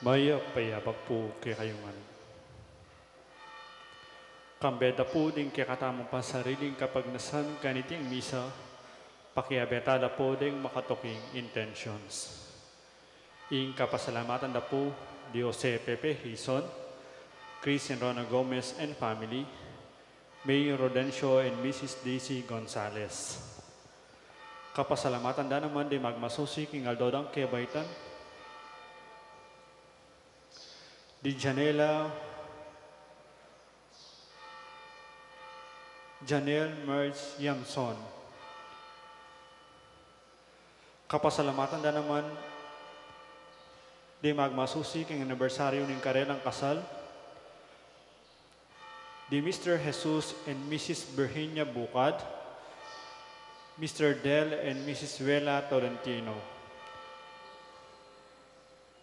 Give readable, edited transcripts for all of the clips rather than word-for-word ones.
Maya payabak po kay kayungan. Kambeda po din kay katamang pasariling kapag nasan kaniting misa, pakiabetada po din makatoking intentions. Ing kapasalamatan na po di Jose Pepe Hison, Chris and Rona Gomez and family, Mayor Rodencio and Mrs. Daisy Gonzalez. Kapasalamatan da naman di magmasusi king aldodang kebaitan, di Janelle Merge Yamson. Kapasalamatan da naman di magmasusi king anibersaryo ng karelang kasal, di Mr. Jesus and Mrs. Virginia Bukad, Mr. Del and Mrs. Vela Tolentino.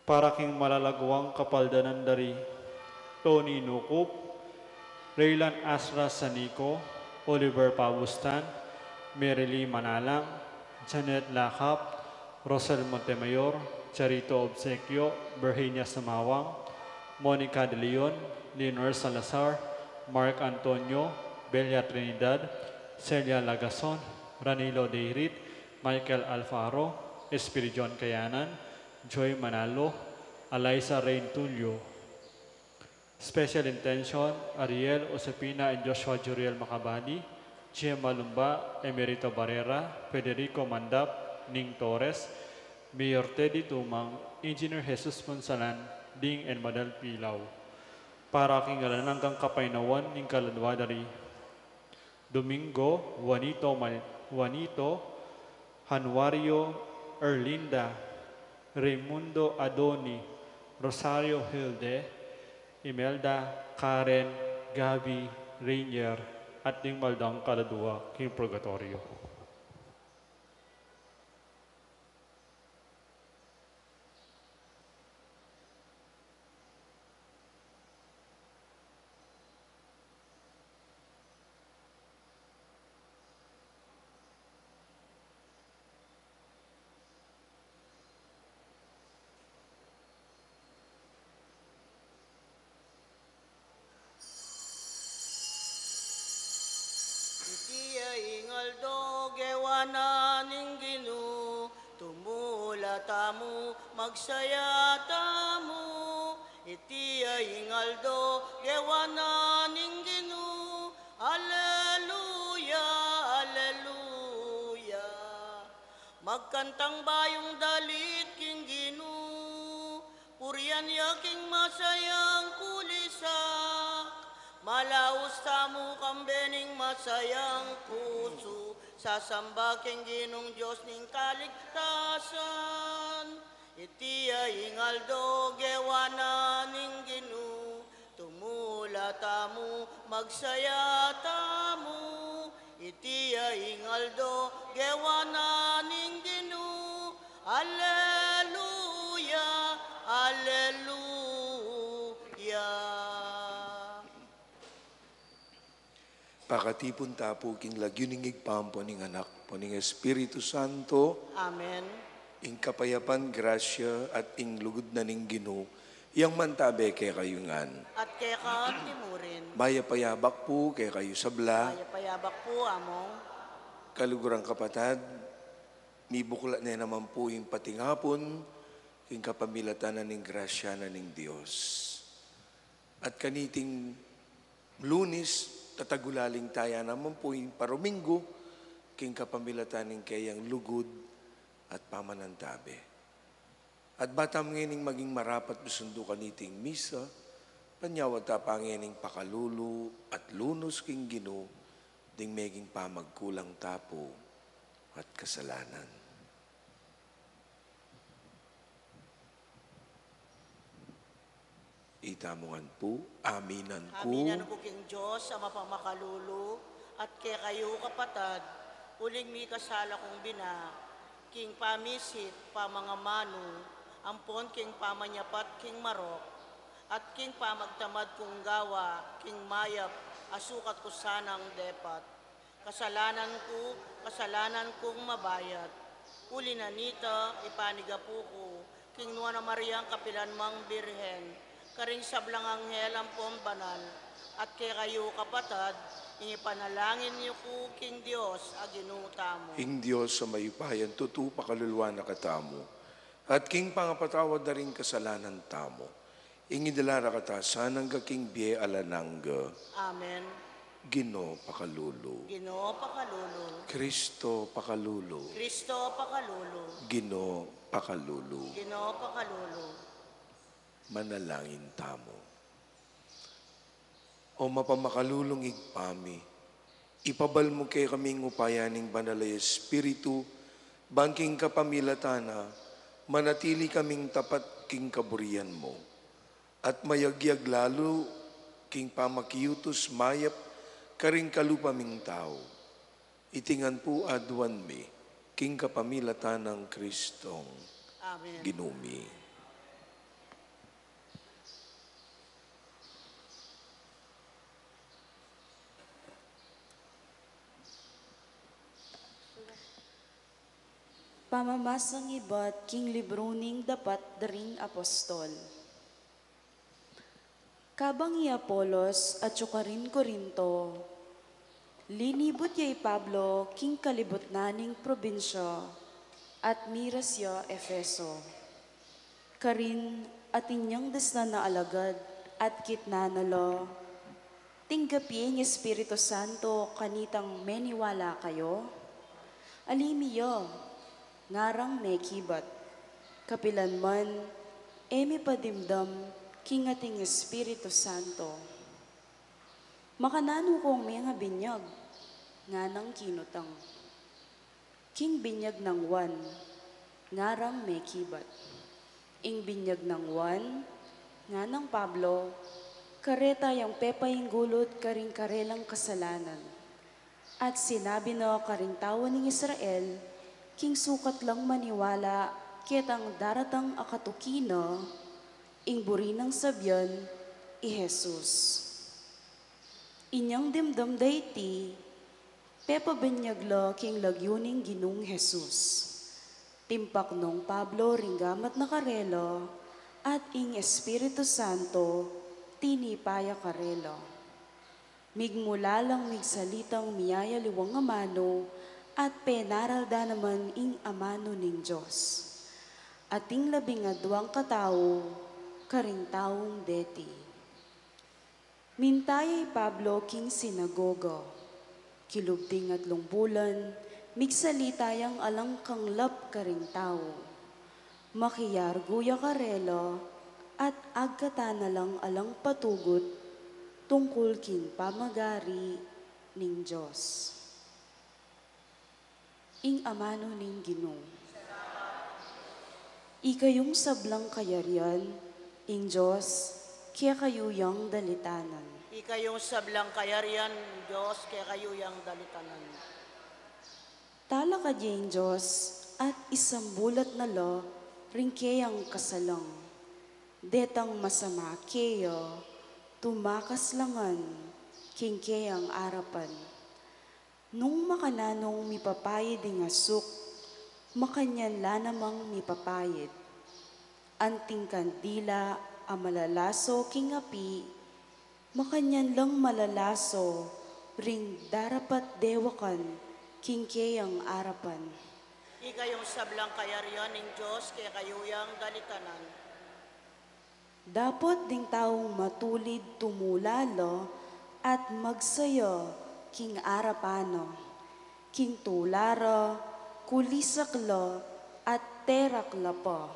Para king malalagwang kapaldanan dari Tony Nukup, Raylan Asra Sanico, Oliver Pabustan, Merily Manalang, Janet Lakap, Rosel Montemayor, Charito Obsequio, Virginia Samawang, Monica De Leon, Leonor Salazar, Mark Antonio, Belia Trinidad, Celia Lagason, Ranilo Deirit, Michael Alfaro, Espiridion Kayanan, Joy Manalo, Eliza Rain Tulio. Special intention, Ariel Osepina and Joshua Juriel Macabani, Gemma Lumba, Emerito Barrera, Federico Mandap, Ning Torres, Mayor Teddy Tumang, Engineer Jesus Ponsalan, Ding and Madal Pilaw. Para king galananggang kapainawan ng kaladwadari, Domingo, Juanito, Januario, Erlinda, Raimundo Adoni, Rosario Hilde, Imelda, Karen, Gabi, Rainier, at Ding Maldang Kaladua, king Purgatorio. Itiya ingaldo gewana ning Ginu, tumula tamu magsaya tamu. Itiya ingaldo gewana ning Ginu, Alleluia, Alleluia. Magkantang bayong dalit king Ginu, purian yaking masayang kulisak. Malaus tamu kambening masayang puso, sasamba king Ginong Diyos ning kaligtasan. Itiya ingaldo gewana ning Ginu, tumula tamu magsaya tamu. Itiya ingaldo gewana ning Ginu, Alleluia, Alleluia. Pakatipon tapo king lagyuningig pampo ning anak po ning Espiritu Santo, Amen. ing kapayapan, grasya, at ing lugod na ning Ginoo, yang mantabe kay kayungan. At kaya ka timurin. Maya payabak po kay kayo sabla, Maya payabak po among. kalugurang kapatad, mibukla na naman po yung patingapon, king kapamilatan na ning grasya na ning Diyos. At kaniting Lunes, tatagulaling taya naman po yung parominggo, king kapamilatan ning kayang lugod at pamanantabe. At batam ngayon maging marapat busundo kaniting misa, panyawat tapangining pakalulu at lunos king Ginoo, ding meging pamagkulang tapo at kasalanan. Itamongan po, aminan ko. Aminan ko king Diyos sa mapamakalulu at kaya kayo kapatad, uling mi kasala kong bina, king pamisit, pamangamano, ampon king pamanyapat, king marok, at king pamagtamad kong gawa, king mayap, asukat ko sanang depat. Kasalanan kong mabayat, uli na nita, ipanigapu ko, King Nuana Maria ang kapilan mang birhen, karing sablang anghel ang banal, at kay kayo kapatad, panalangin niyo ko King Diyos aginuta mo. Ing Diyos sa mayupayan, tutu pakaluluwa na katamo. At king pangapatawad na rin kasalanan tamo. Ing idalara katasan ang king biye alanangga. Amen. Gino pakalulu. Ginoo pakalulu. Kristo pakalulu. Kristo pakalulu. Gino pakalulu. Ginoo pakalulu. Manalangin tamo. O mapamakalulong igpami, ipabal mo kay kaming upayaning banalay Espiritu, bangking kapamilatana, manatili kaming tapat king kaburian mo, at mayagyag lalo king pamakiyutos mayap karing kalupaming tao. Itingan po adwan mi, king kapamilatan ng Kristong Amen. ginumi. Pamamasang iba't king libruning dapat daring apostol. Kabang i Apolos at Sukarin Corinto, linibot yay Pablo king kalibot naning probinsya at mirasya Efeso. Karin at inyang desna na alagad at kitna nalo, tinggapi ng Espiritu Santo kanitang meniwala kayo, alimiyo, ngarang mekibat, kapilan man, emi padimdam, king ating Espiritu Santo. Makanano kong mga binyag, nga nang kinutang. King binyag ng wan, ngarang mekibat. Ing binyag ng wan, nga ng Pablo, kareta yung pepaying gulot karing karelang kasalanan. At sinabi na karing tawa ng Israel, king sukat lang maniwala, kitang daratang akatukina, ing burinang sabyan, i Jesus. Inyang dimdam dayti, pepa benyagla king lagyuning ginung Jesus. Timpak nung Pablo ringgamat na karelo, at ing Espiritu Santo, tinipaya karelo. Migmula lang migsalitang miyaya liwang amano, at penaralda naman ing amano ning Diyos. At ing labing adwang katao, karing taong deti. Mintayay Pablo king sinagoga, kilubting at lungbulan, migsalitayang alang kanglap karing tao. Makiyarguya karelo, at agkata na lang alang patugot, tungkol king pamagari ning Diyos. Ing amano ning Ginoo. Ikayong sablang kayarian, ing Diyos, kaya kayuyang dalitanan. Ikayong sablang kayarian, Diyos, kaya kayuyang dalitanan. Tala ka diyang Diyos, at isang bulat na lo, ring kayang kasalang. Detang masama kayo, tumakas langan, king kayang arapan. Nung makananong mipapayid ing asuk, makanyan la namang mipapayid. Anting kandila ang malalaso king api, makanyan lang malalaso, ring darapat dewakan, king kayang arapan. Ikayong sablang kayarian ng Diyos, kaya kayuyang dalitanan. Dapat ding taong matulid tumulalo at magsayo king arapano, king tulara, kulisaklo at terakla po.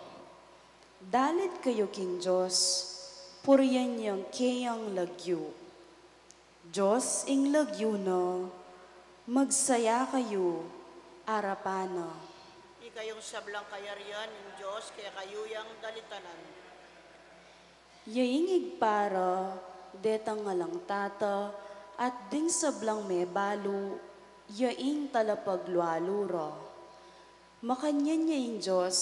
Dalit kayo king Diyos, puriyan niyang kayang lagyo. Diyos ing lagyo no, magsaya kayo, arapano. Ikayong sablang kayarian ng Diyos, kaya kayuyang dalitanan. Yaingig para, detang ngalang tata, at ding sablang may balo, yaing talapaglualuro. Makanyan niya ing Diyos,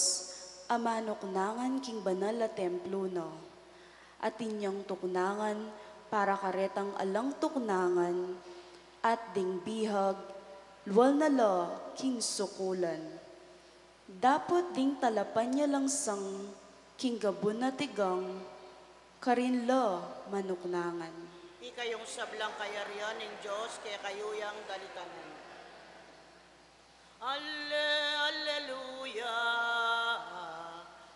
amanok nangan king banal na templo no. At inyang tuknangan, para karetang alang tuknangan, at ding bihag, luwal na lo, king sukulan. Dapat ding talapan niya lang sang king gabon na tigang, karinla manuknangan. Ikayong sablang kayarian ng Diyos, kaya kayuyang dalitanan. Alleluia,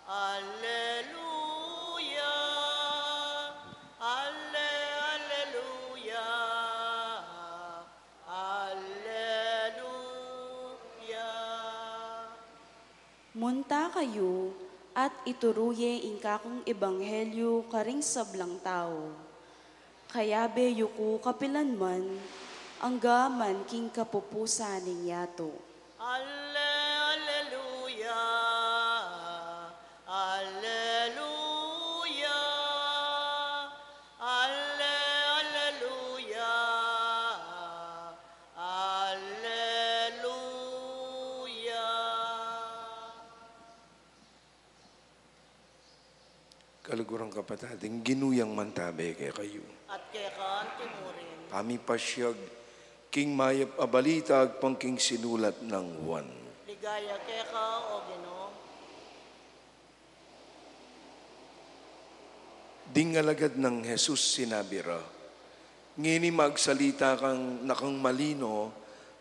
Alleluia, Alleluia, Alleluia. Munta kayo at ituruye ingkakong ebanghelyo karing sablang tao. Kaya beyo ko kapilanman, ang gaman king kapupusa ning yato. Alleluia, Alleluia, Alleluia, Alleluia. Kalugurang kapatading ginuyang mantabe kay kayo. At kaya kaan timurin. Pamipasyag, king mayap abalita, agpang king sinulat ng Juan. Ligaya kaya ka, o Ginoo. Dingalagad ng Jesus sinabi ra, ngini magsalita kang nakang malino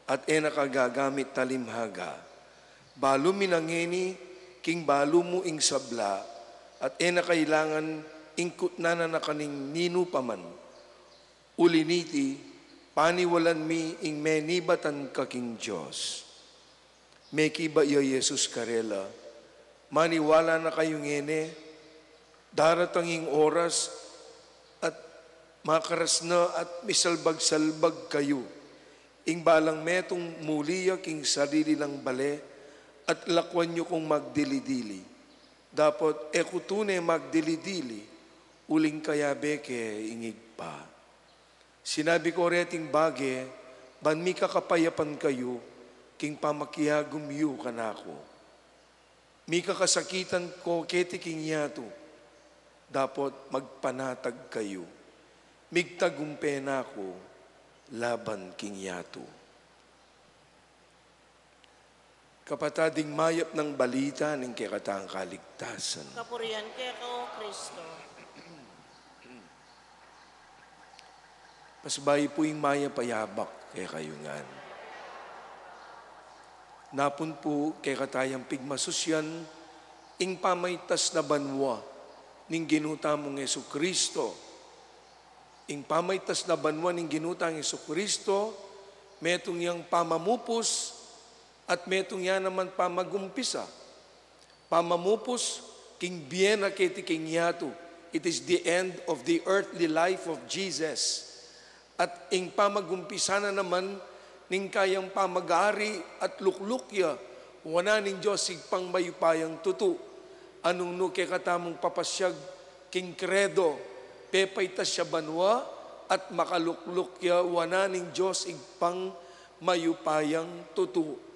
at nakagagamit talimhaga. Balo minangini, king balo mo ing sabla at nakailangan ingkut na nakaning nino paman. Uliniti, paniwalan mi ing menibatan kaking Diyos. Meki ba iya Jesus karela, maniwala na kayong ene, daratanging oras at makaras na at misalbag-salbag kayo. Ing balang metong muliya king sarili lang bale at lakwan nyo kong magdilidili. Dapat ekutune magdilidili, uling kaya beke ingig pa. Sinabi ko reting bage, ban mi kakapayapan kayo, king pamakiyagum yu kanako. Mi kakasakitan ko keti king yato, dapat magpanatag kayo. Migtagumpe nako, laban king yato. Kapatading mayap ng balita ng kekatang kaligtasan. Kapurian kaya ka, o Kristo. Pasbay po yung maya payabak kay kayungan. Napun po kay katayang pigmasusyan, ing pamaytas na banwa, ning ginuta mong Yesu Kristo. Ing pamaytas na banwa ning ginuta ng Yesu Kristo, metong yang pamamupos, at metong yan naman pamagumpisa. Pamamupos, king biena keti king yato. It is the end of the earthly life of Jesus. At ing pamagumpisa na naman, ning kayang pamagari at luklukya, wana ning Diyos sigpang mayupayang tutu. Anong no kay katamong papasyag, king kredo, pepay tas siya banwa, at makaluklukya, wana ning Diyos igpang mayupayang tutu.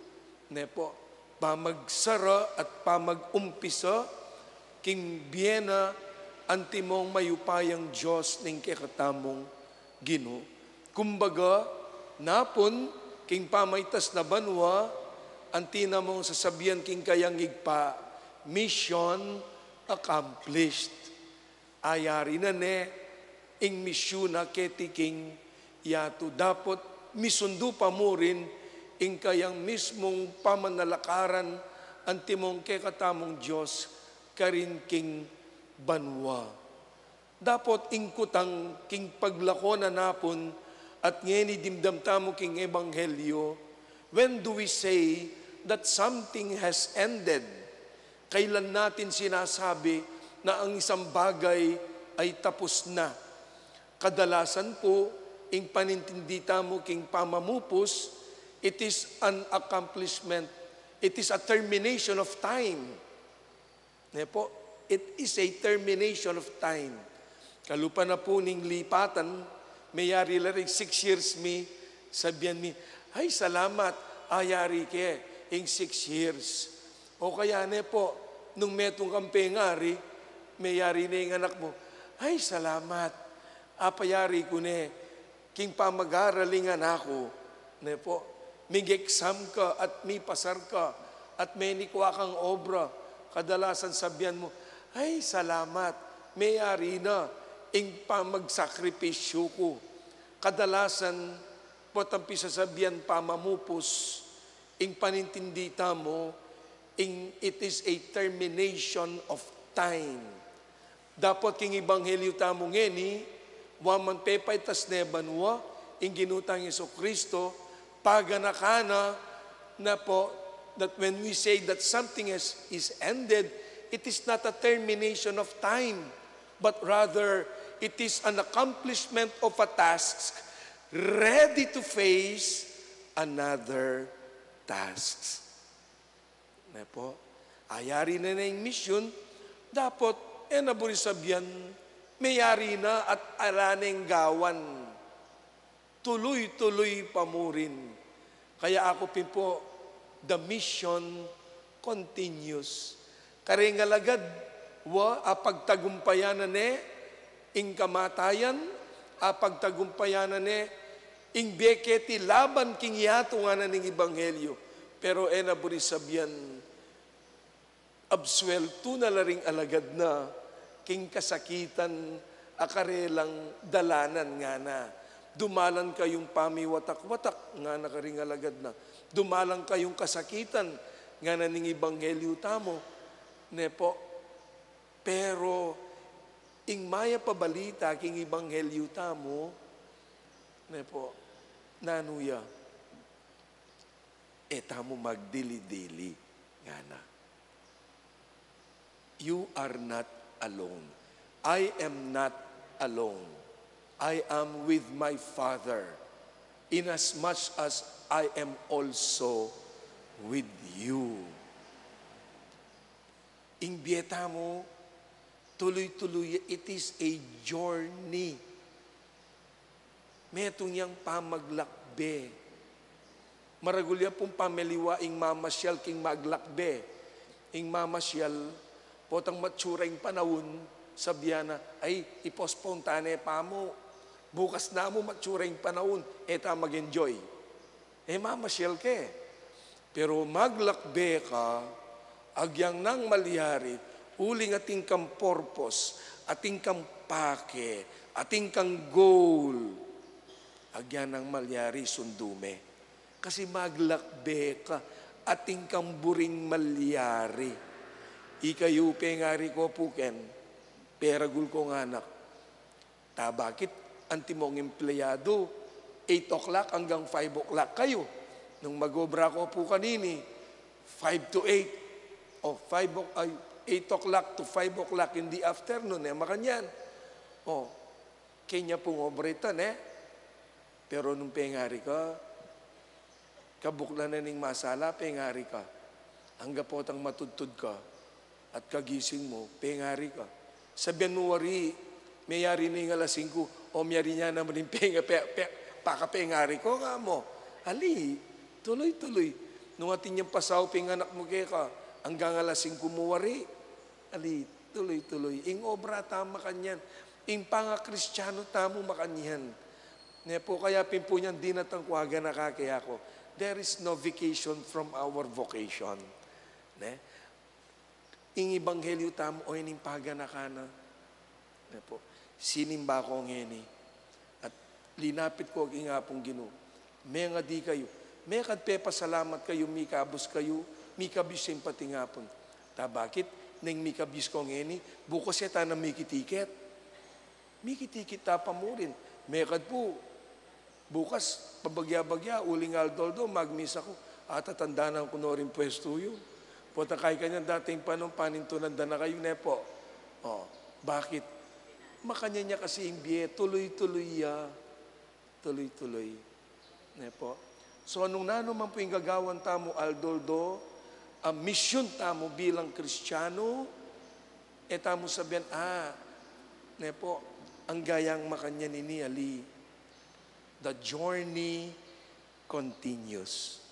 Nepo, pamagsara at pamagumpisa, king biena, antimong mayupayang Diyos ning kay katamong Ginoo. Kumbaga, napon, king pamaytas na banwa, antina mong sasabihan king kayang igpa, mission accomplished. Ayari na ne, ing misyon na keti king yato. Dapat misundo pa mo rin, ing kayang mismong pamanalakaran, antimong kekatamong Diyos, karin king banwa. Dapat ingkutang king paglako na napon, at ngeni dimdamtamo king ebanghelyo, when do we say that something has ended? Kailan natin sinasabi na ang isang bagay ay tapos na? Kadalasan po, ing panintindi tamo king pamamupos, it is an accomplishment. It is a termination of time. Nepo, it is a termination of time. Kalupa na po ning lipatan, mayari laring 6 years mi, sabihan mi, ay salamat, ayari ke, ing 6 years. O kaya ne po, nung metong kampengari, mayari na yung anak mo, ay salamat, apayari ko ne, king pamag-aralingan ako, ne po, mig-exam ka at may pasar ka, at may nikwa kang obra, kadalasan sabihan mo, Ay, salamat. Mayari na. Ing pamagsakripisyo ko. Kadalasan, potampi sasabihan pamamupos, ing panintindita mo, ing it is a termination of time. Dapat king ibanghelyo tamo ngeni, waman pepay tas nebanwa, ing ginutang Yesu Kristo, paganakana na po, that when we say that something is ended, it is not a termination of time, but rather, it is an accomplishment of a task ready to face another task. Na po, ayari na na yung mission, dapat, naburi sabihan, mayari na at alaneng gawan. Tuloy-tuloy pa mo rin. Kaya ako po, the mission continues. Karingalagad, apagtagumpayan na ing kamatayan, apagtagumpayan na ing beketi laban king yato nga na ning ibanghelyo. Pero naburi sabihan, absuelto na laring alagad na, king kasakitan, akarelang dalanan nga na. Dumalan kayong pamiwatak-watak, nga na karing alagad na. Dumalan kayong kasakitan, nga na ning ibanghelyo tamo. Ne po, pero, ing maya pabalita, king ibanghelyo tamo, ne po, nanuya, tamo magdili-dili, nga na. You are not alone. I am not alone. I am with my Father, inasmuch as I am also with you. Imbieta mo, tuloy-tuloy, it is a journey. Metong yang pamaglakbe. Maragulya pong pameliwa, ing mamasyal, king maglakbe. Ing mamasyal, potang matsura ing panahon, sabihan na, ay, ipospone tane pa mo. Bukas na mo matsura ing panahon, eta mag-enjoy. Mamasyal ke. Pero maglakbe ka, agyang nang malihari, uling ating kang purpose, ating kang pake, ating kang goal, agyan nang malihari sundume. Kasi maglakbe ka, ating kang buring malihari. Ikayo pengari ko puken, peragul ko ng anak. Bakit anti mong empleyado, 8 o'clock hanggang 5 o'clock kayo. Nung magobra ko po kanini, 5 to 8, o 8 o'clock to 5 o'clock in the afternoon, makanyan. Kanya pong obritan, Pero nung pengari ka, kabukla na ning masala, pengari ka. Hangga potang matudtud ka, at kagising mo, pengari ka. Sabihan mo wari, mayari na yung alas 5, o mayari niya naman yung pakapengari ko nga mo. Ali, tuloy-tuloy. Nung atin yung pasaw, penganak mo kaya ka, hanggang alas 5 mo wari. Ali, tuloy-tuloy. Ing obra tama kanyan. Ing panga-Kristyano tamo makanyan. Ne po kaya pimpo niyan dinatangkwaga na kakaya ko. There is no vacation from our vocation. Ne? Ing ibanghelyo tamo o ining paganakana. Ne po. Sinimba ko ngeni. At linapit ko ang ingapong Ginoo. May nga di kayo. May kadpe pasalamat kayo, may kabus kayo, may kabis simpati ngapon. Bakit? Neng may kabis ko ngeni, bukas yata na may kitiket. May kitiket tapa mo rin. May kad po, bukas, pabagya-bagya, uling aldoldo, magmisa ko. Tatandaan ko na rin pwesto yun. Potakay kanya dating panong panintunan na kayo, nepo. Bakit? Makanya niya kasi imbiye, tuloy-tuloy ya. Tuloy-tuloy. Nepo. So, anong naman po yung gagawan tamo, aldoldo, ang mission tamo bilang Kristiyano, tamo sabihan, nepo, ang gayang makanya ni Ali, the journey continues.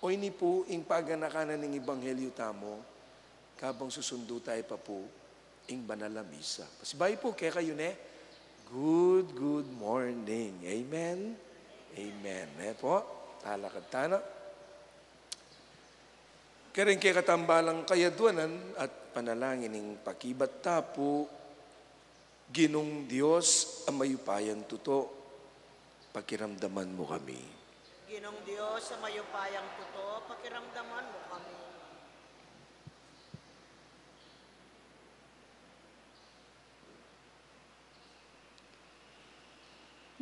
O ini po, ing paganakanan ng Ebanghelyo tamo, kabang susundo tayo pa po, ing banal na misa. Pasibay po, kaya kayo good morning. Amen? Amen. Po, talakad tanak. Karen kay katambalang kayadwanan at panalangin ng pakibat tapo, Ginong Diyos ang mayupayan tuto, pakiramdaman mo kami. Ginong Diyos sa mayupayang tuto, pakiramdaman mo kami.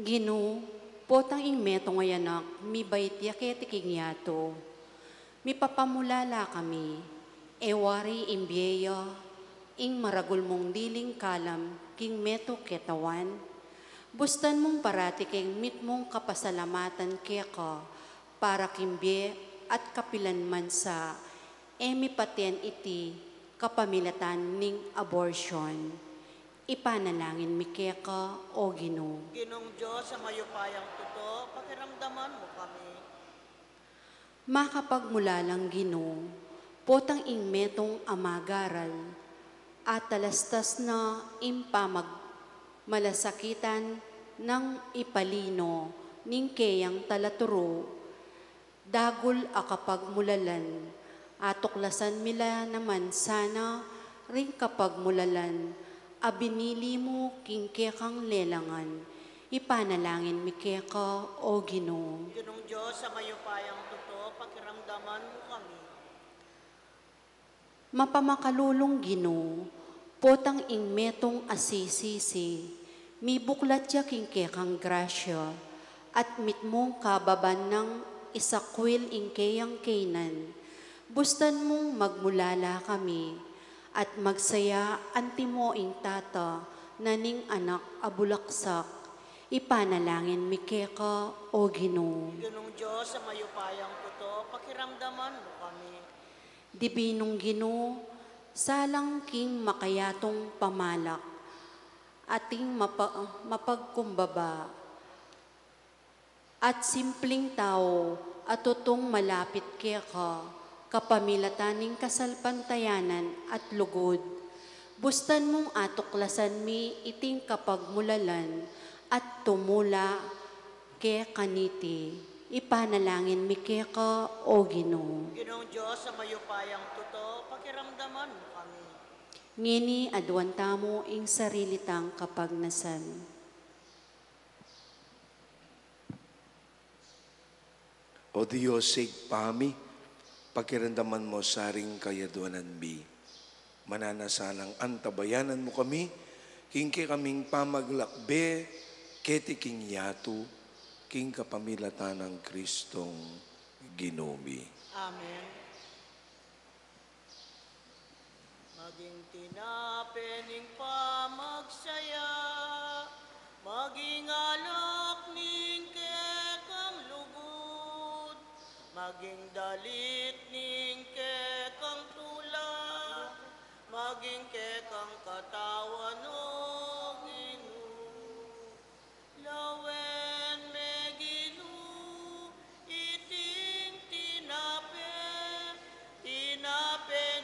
Gino, potang ing meto ngayanak, mi bayit yaketiking yato. Mi papamulala kami, ewari imbiyeya, ing maragul mong diling kalam, king meto ketawan. Bustan mong parati king mit mong kapasalamatan kaya ka, para kimbiye at kapilan man sa, emi patien iti, kapamilatan ning abortion. Ipanalangin mi kaya ka, o Gino. Ginong Diyos sa mayupayang tuto, pakiramdaman mo kami. Makapagmulalang Gino, potang ing metong amagaral, at talastas na impamag malasakitan ng ipalino ning kayang talaturo, dagul akapagmulalan, atuklasan mila naman sana ring kapagmulalan, abinili mo king kekang lelangan, ipanalangin mi keka, o Gino. Ginong Diyos sa mayupayang tuto, pakiramdaman mo kami. Mapamakalulong Gino, potang ing metong asisisi, mi buklat ya king kekang grasya, at mitmong kababan ng isakwil ing kayang kainan, bustan mong magmulala kami, at magsaya antimo ing tata, naning anak abulaksak, ipanalangin mi keka, o Gino. Ginong Diyos sa mayupayang tuto, pakiramdaman mo kami. Dibinong Gino, salang king makayatong pamalak, ating mapagkumbaba, at simpleng tao, at tutong malapit kaya ka, kapamilataning kasalpantayanan at lugod. Bustan mong atuklasan mi iting kapagmulalan, at tumula kaya kaniti, ipanalangin mi kaya ka, o Gino. Ginong Diyos sa mayupayang tuto, pakiramdaman mo kami. Ngini adwanta mo ing sarilitang kapagnasan. O Diyos, sig pami, pakiramdaman mo saring kayadwanan mi. Mananasalang antabayanan mo kami, kingki kaming pamaglakbe, keti king yatu, king kapamilatan ng Kristong Ginomi. Amen. Maging tinapening pamagsaya, maging alak ning kekang lugod, maging dalit ning kekang tula, maging kekang katawan o Gino. Lawen me Gino, iting tinape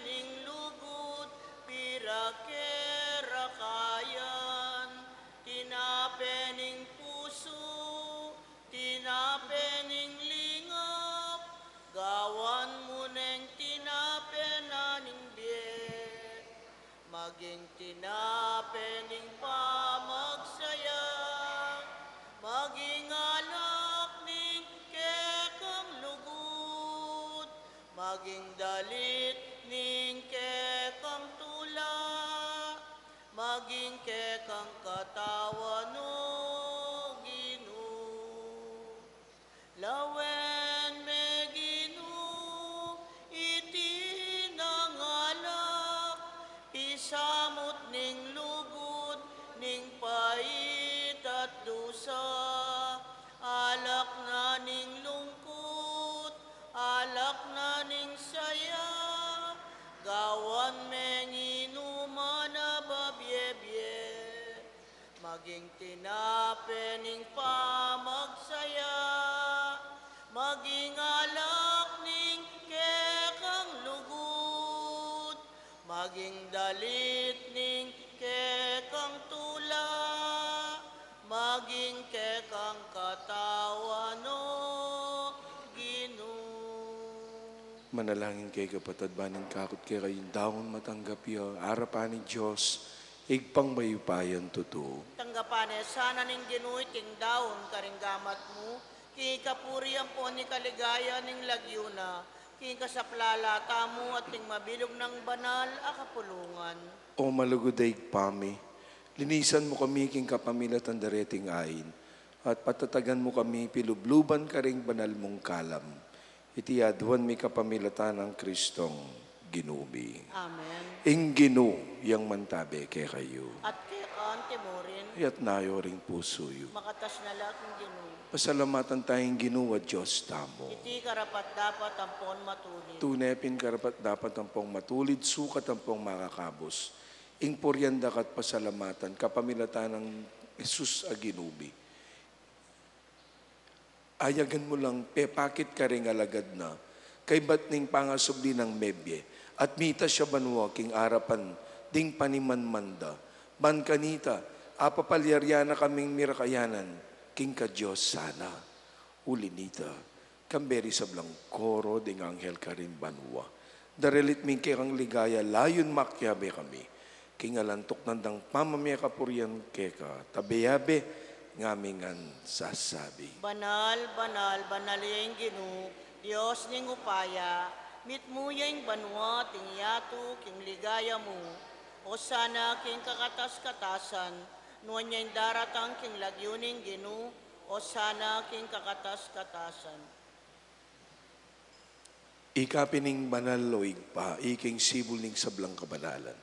ning lugod, pirakera kayan, tinape ning puso, tinape ning lingap, gawan mo neng tinape na ning biye, maging tinape ning pamagsaya, maging alak ning kekang lugod, maging dalit ning kekang tula, maging kekang katawan o Gino. Lawen me Gino, itinangalak, isamot ning lugod, ning pait at dusa, alak na ning lungkot, alak na ning saya, gawan meng inuman na babyebye, maging tinape ning pamagsaya, maging alak ning kekang lugod, maging dalit ning kekang tula, maging kekang katawan o Gino. Manalangin kay kapatid baning kakot kay kayong daon matanggap yo. Arapan ni Diyos, igpang mayupayan totoo. Tanggapan sana ning ginuy ting daon karinggamat mo, king kapuriyan po ni kaligaya ning lagyuna, king kasaplalata mo at ting mabilog ng banal a kapulungan. O malugoday pami, linisan mo kami king kapamilat ang dareting ayin, at patatagan mo kami pilubluban ka ring banal mong kalam. Iti aduan mi kapamilatan ng Kristong ginubi. Amen. Ing ginu yang mantabe kay kayo. At kay Ante Morin, Iyat nayo ring puso yo. makatas na laking ginuy. Pasalamatan tayong ginuwa Diyos tamo. Iti karapat dapat ampon matulid. Tunepin karapat dapat ang pong matulid, sukat ang pong makakabos. Ing poryanda kat pasalamatan, kapamilatan ng Jesus a ginubi. Ayagan mo lang, pepakit ka rin alagad na, kay ba't ning pangasubli ng mebye, at mita siya banwa king arapan, ding panimanmanda, ban kanita, apapalyarya na kaming mirakayanan, king ka Diyos sana, ulinita, kamberi sablang koro, ding anghel ka rin banwa, darelit ming kang ligaya, layon makyabe kami, king alantok nandang pamamaya kapuryan keka, tabeyabe, ngamingan sasabi. Banal, banal, banal yung ginu, Diyos ning upaya, mitmo yung banwa, ting yato, king ligaya mo, o sana king kakatas-katasan, nuwan yung daratang king lagyuning ginu, o sana king kakatas-katasan. Ikapining banal o igpa, iking sibul ning sablang kabanalan.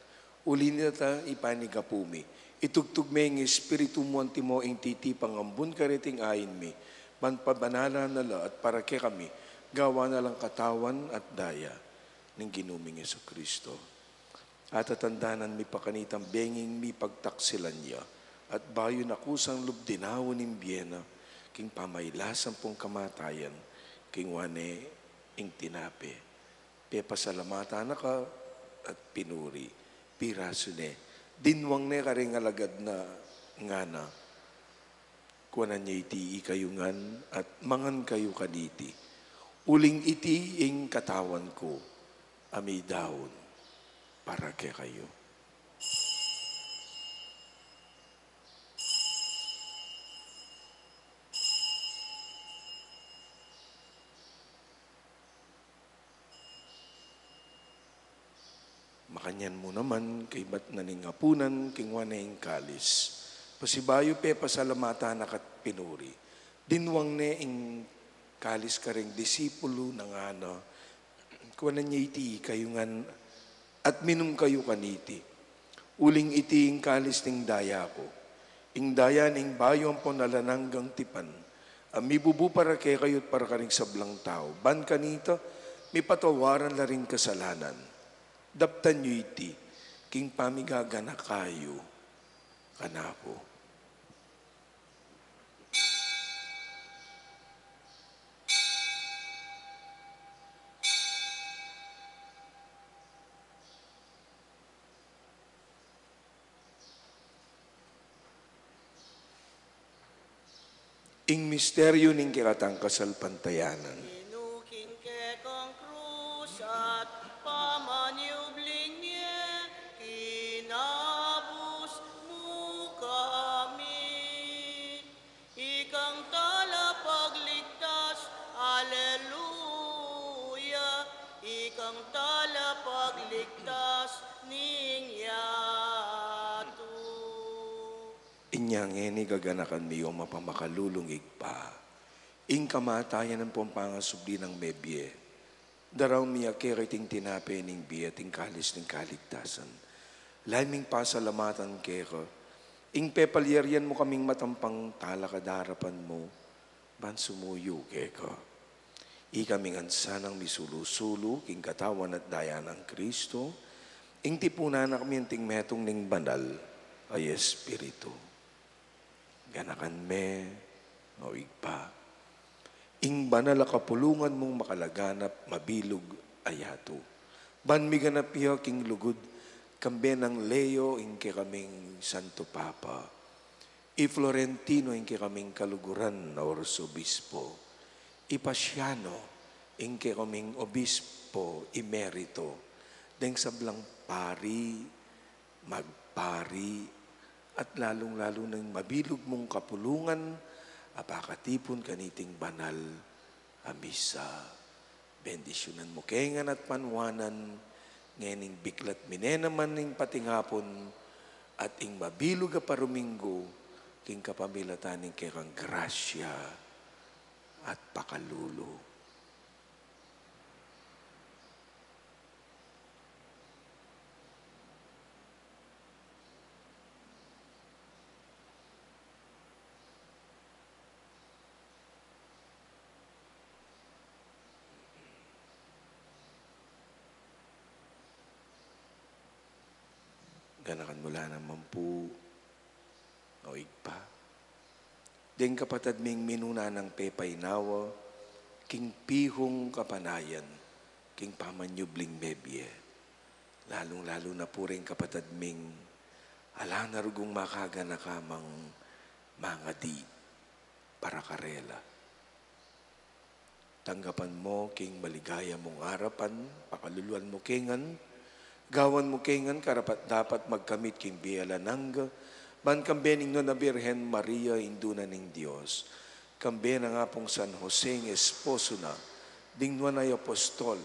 Uli nita ipanigapumi, itugtog may ng espiritu mo antimo ing titipang ambun kariting ayin mi, man pabanala nala at para ke kami, gawa na lang katawan at daya ng ginuming Yesu Kristo. At atandanan mi pakanitang benging mi pagtaksilan niya, at bayo na kusang lubdinawon ng biyena, king pamaylasan pong kamatayan, king wane ing tinape. Pepasalamata na ka at pinuri, piraso ne, dinwang ne karing alagad na ngana, kuwanan niya iti ikayungan at mangan kayo kaniti. Uling iti ing katawan ko, ami daon, para kay kayo. Makanyan mo naman, kay ba't naningapunan, kingwaneng kalis. Pasibayo pe pasalamata nakat pinuri. Dinwang ne ing kalis ka ring disipulo ng ano, kuwanan niya iti kayungan at minum kayo kaniti. Uling iti ing kalis ning daya ko. Ing daya ning bayo ang ponalananggang tipan. Amibubu para kay kayo't para ka ring sablang tao. Ban kanita, may patawaran la ring kasalanan. Daptan nyo iti, king pamigagana kayo, kanako. Ing misteryo ning kiratang kasal pantayanan. Inuking ke kang krus at pamaniubling niya, kinabus mo kami. Ikang tala pagligtas, Alleluia. Ikang tala pagligtas, ninyato. Inyang eni gaganakan miyo mapamakalulungig pa. Ing kamatayan ng pampangasubli ng mebye. Daraw miya keriting tinape ning biya ting kalis ning kaligtasan. Laming pasalamatan keko. Ing pepalyeryan mo kaming matampang talakadarapan mo. Ban sumuyo keko. Ikaming ansanang misulu-sulu king katawan at daya ng Kristo. Ing tipunan na kami ting metong ning banal ay Espiritu. Ganakan me, mawig pa. Ing banal a kapulungan mong makalaganap, mabilog ayato. Ban mi ganap iyo king lugod, kambe ng Leo ing kaming Santo Papa. I Florentino ing kaming kaluguran na Orsobispo. I Pasiano Ingke kaming obispo emerito, deng sablang pari, magpari, at lalong-lalo ng mabilog mong kapulungan, apakatipon kaniting banal, amisa. Bendisyonan mo kengan at panwanan, ngening biklat minenaman ning patingapon, at ing mabilog a paruminggo, king kapamilataning kekang grasya at pakalulo. Ganakan mula naman po, oig pa. Deng kapatad ming minuna ng pepay nawa, king pihong kapanayan, king pamanyubling mebye. Lalong-lalo na po rin kapatad ming ala narugong makaga na kamang mga di para karela. Tanggapan mo king maligaya mong harapan, pakaluluan mo kingan, gawan mo kengan karapat dapat magkamit king biyalananga, ban kambening no na Birhen Maria induna ning Dios, kambe na nga pong San Jose ng esposo na, ding nuanay apostol,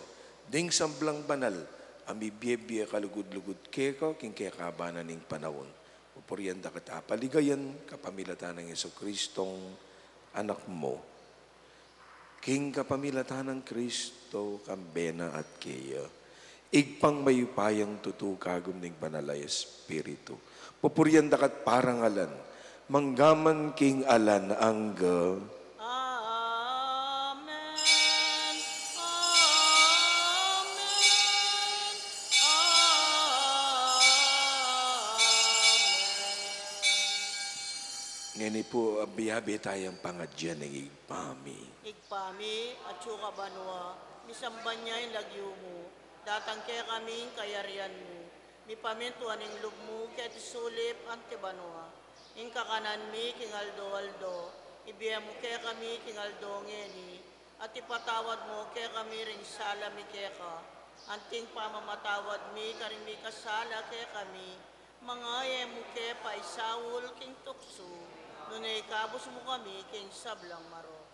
ding samblang banal, amibiyebye kalugud-lugud keka, king kekabana ning panahon. Upuriyan da kata paligayan, kapamilatan ng Jesucristong anak mo. King kapamilatan ng Kristo, kambena at keya. Igpang mayupayang tutukagom ning banalay Espiritu. Pupuriyan dakat parangalan, manggaman king alan angga. Amen. Ngani po, abiyabi tayong pangadyan ng igpami. Igpami at suka banwa, misamban niya yung lagyo mo, datang kaya kaming kayarian mo, mipamintuan ng lub mo, kaya tisulip ante banwa, ing kakanan mi kingaldo-aldo, ibiya mo kaya kami kingaldo ngeni, at ipatawad mo kaya kami ring sala mi kaya ka, anting pamamatawad mi karing mi kasala kaya kami, mga mo kaya pa isawul king tukso, nunay kabos mo kami king sablang maro.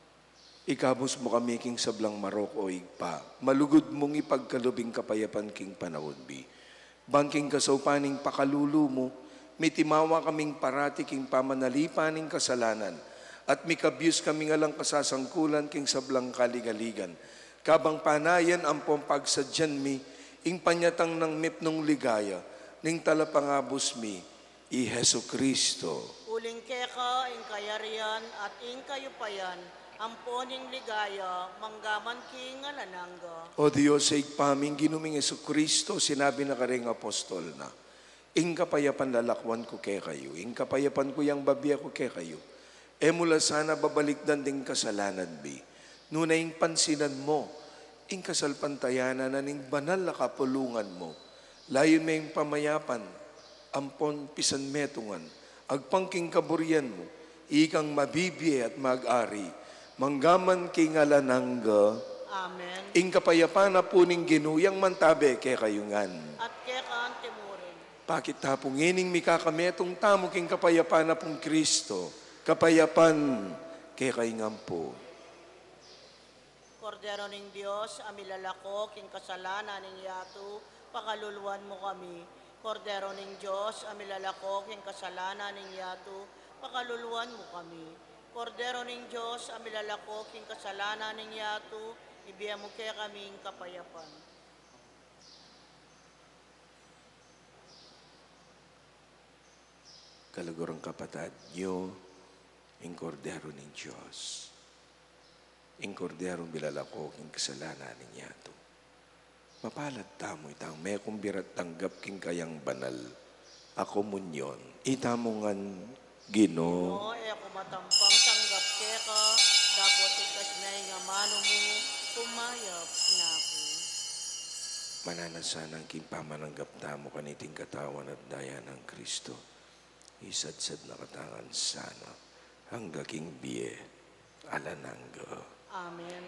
Ikabos mo kami king sablang marok o igpa. Malugod mong ipagkalubing kapayapan king panahon bi. Bangking kasaupaning pakalulu mo, mitimawa kaming parati king pamanalipaning kasalanan, at mikabyus kami nga lang kasasangkulan king sablang kaligaligan. Kabang panayan ang pompagsadyan mi, ing panyatang ng mipnong ligaya, ning talapangabos mi, i Hesu Kristo. Uling keka, ing kayarian, at ing kayupayan, amponing ligaya, manggaman king alananga. O Diyos, sa igpaming ginuming Yesu Kristo, sinabi na karing apostol na, ing kapayapan lalakwan ko kay kayo, ing kapayapan ko yang babiya ko kay kayo, e mula sana babalikdan ding kasalanan bi, nuna ing pansinan mo, ing kasalpantayanan na ning banal na kapulungan mo, layon may ing pamayapan, ampon pisan metungan, agpangking kaburian mo, ikang mabibiye at mag-ari, manggaman king alananga, Amen. ing kapayapaan na po ning ginuyang mantabe kay kayungan. At keka antimurin. Pakit tapong ining mikakametong tamo king kapayapaan na pong Kristo, kapayapan kay kayungan po. Kordero ning Diyos, amilalako, king kasalanan ning yato, pakaluluan mo kami. Kordero ning Diyos, amilalako, king kasalanan ning yato, pakaluluan mo kami. Kordero ning Diyos, amilalako, king kasalanan ning yato, ibiya mo kaya kaming kapayapan. Kalugurang kapatad nyo, ing kordero ng Diyos. Ing kordero bilalako, king kasalanan ning yato. Mapalad tamo itang may kumbirat tanggap king kayang banal. Ako munyon, itamongan Ginoo. No, ako matampang tanggap keka, dapat ikas na nga mano mo, pumayap na ako. Mananasan ang kimpamananggap tamo kaniting katawan at daya ng Kristo. Isadsad na katangan sana, hanggang king biye, alanangga. Amen.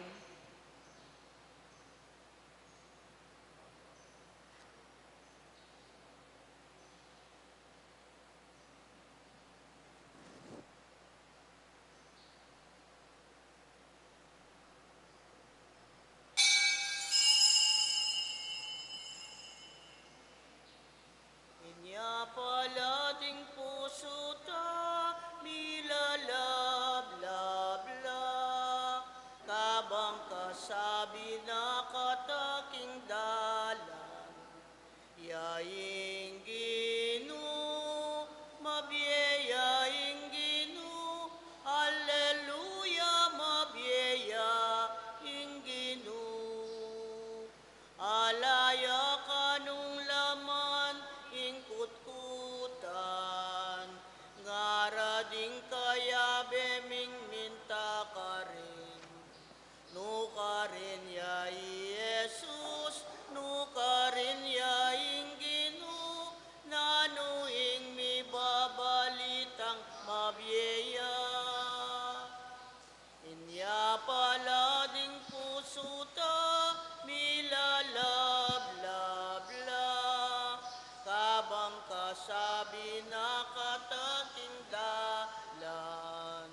puso ta milalablabla, kabang kasabi na kataking dalan, yaing Ginoo, mabiyayaing Ginoo, Alleluia, mabiyayaing Ginoo. Alaya kanung laman, ingkutkutan, ngarading kaya beming minta ka rin. No ka rin ya Jesus, no ka rin ya Ginoo, nanuing mi babalitang mabiya. Inya palading puso ta milalablabla, kabang kasabi na kataking dalan,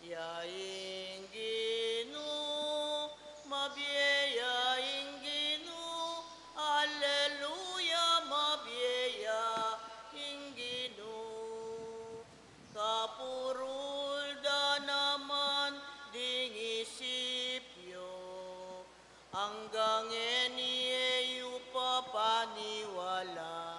yaing Ginoo, mabiyayaing Ginoo, Alleluia, mabiyayaing Ginoo. Kapurul da naman ding isipyo, hanggang eniyeyu papaniwalan.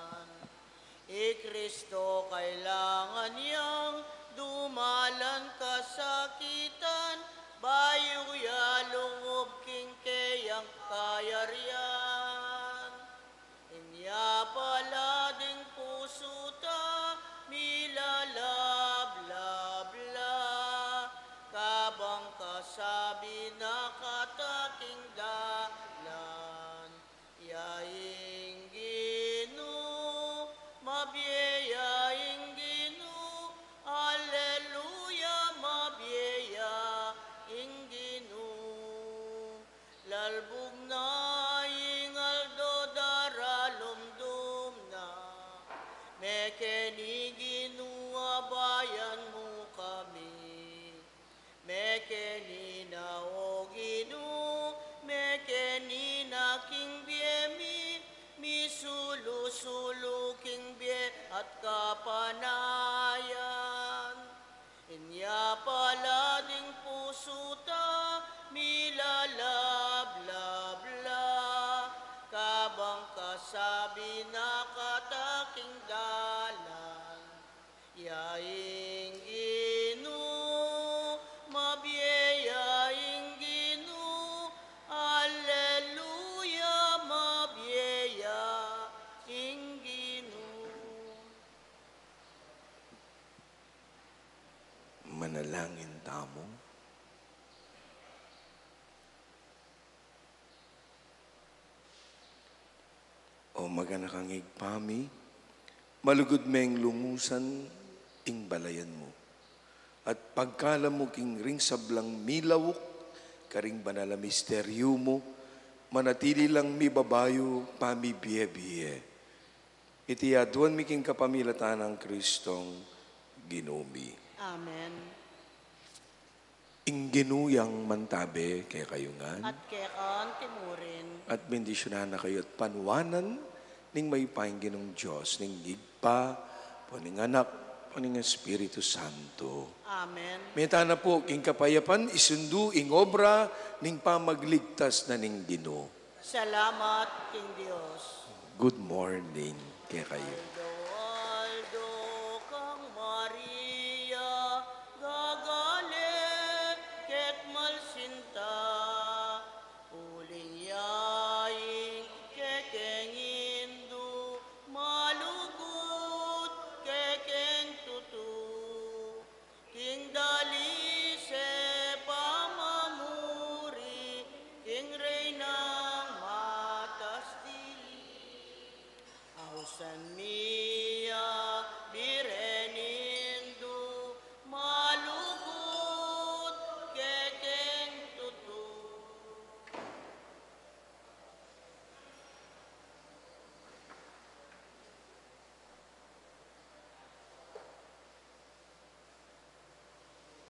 Kristo kailangan niyang dumalan kasakitan, bayo ya lungob king kayang kayarian. Inya palading puso ta milalablabla, kabang kasabi na kataking dalan, yaing Ginoo, mabiyayaing Ginoo, Alleluia, mabiyayaing Ginoo. Lalbog na ingaldo daralumdum na, mekeni Ginoo, bayan mo kami. Mekeni na o Ginoo, mekeni na king biemi, misulu-sulu king bie at kapanayan. Inya palading puso ta milalablabla, kabang kasabi na kataking dalan, yaing Ginoo, mabiyayaing Ginoo, Alleluia, mabiyayaing Ginoo. Manalangin tamo. O maganakang igpami, malugod meng lungusan ing balayan mo. At pagkala mo king ring sablang milawok, karing banala misteryo mo, manatili lang mi babayo pamibiye-biye. Iti aduan mi king kapamilatan ng Kristong Ginumi. Amen. Ing ginuyang mantabe kaya kayungan. At kekan timurin, At bendisyonan na kayo at panuwanan ning may paingginong Diyos, ning igpa, paning anak, paning Espiritu Santo. amen. Meta na po, king kapayapan, isundu, ing obra, ning pamagligtas na ning Ginoo. Salamat king Dios. Good morning kaya kayo. Aldo, Aldo kang Maria, gagale, ket malsinta, uling yaing, kekeng indu, malugut, kekeng tutu, king dalise pamamuri, king reynang matas dili. Ausan mia, bire